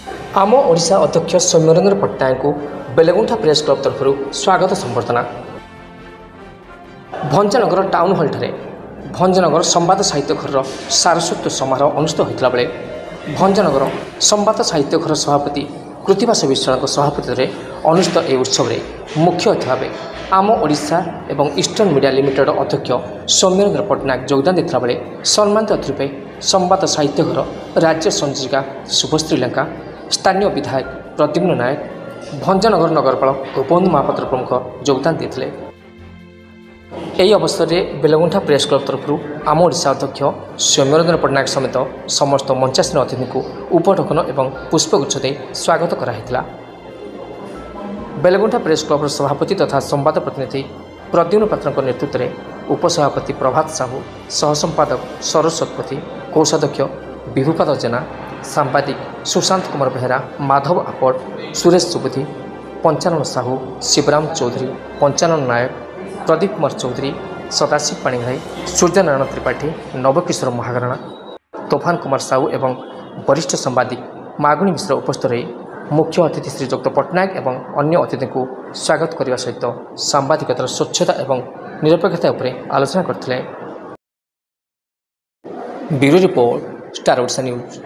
आम ओडिशा अध्यक्ष सौम्यरंजन पट्टनायक को बेलगुंठा प्रेस क्लब तरफ स्वागत संबर्धना। भंजनगर टाउन हॉल ठारे भंजनगर संवाद साहित्य घर सारस्वत समारोह अनुष्ठित होता बेले भंजनगर संवाद साहित्य घर सभापति कृतिवास विश्वाल सभापति अनुष्ठित यह उत्सव में मुख्य अतिथि भाव आम ओडिशा एवं ईस्टर्न मीडिया लिमिटेड अध्यक्ष सौम्यरंजन पट्टनायक योगदान देता बेले सम्मानित अतिथि रूपे संवाद साहित्य घर राज्य संयोजिका शुभश्री लंका, स्थानीय विधायक प्रद्युम्न नायक, भंजनगर नगरपाल गोपबंधु महापात्र प्रमुख योगदान देते। यही अवसर में बेलगुंठा प्रेस क्लब तरफ आम ओडिशा अध्यक्ष सौम्यरंजन पट्टनायक समेत समस्त मंचासीन अतिथि को उपढौकन और पुष्पगुच्छ दे स्वागत कराइला। बेलगुंठा प्रेस क्लब सभापति तथा संवाद प्रतिनिधि प्रद्युम्न पात्र नेतृत्व में उपसभापति प्रभात साहू, सहसंपादक सरोज शतपथी, कोषाध्यक्ष विभुपाद जेना, सांबादिक सुशांत कुमार बेहरा, माधव आपट, सुरेश सुबुद्धि, पंचानन साहू, शिवराम चौधरी, पंचानन नायक, प्रदीप कुमार चौधरी, सदाशिव पाणिग्राही, सूर्यनारायण त्रिपाठी, नवकिशोर महाराणा, तोफान कुमार साहू एवं वरिष्ठ सांबादिक मागुणी मिश्र उपस्थित रही मुख्य अतिथि श्रीजुक्त पट्टनायक एवं अन्य अतिथि को स्वागत करने सहित सांबादिकतार स्वच्छता एवं निरपेक्षता उपर आलोचना करते। Bureau report, star Odisha news.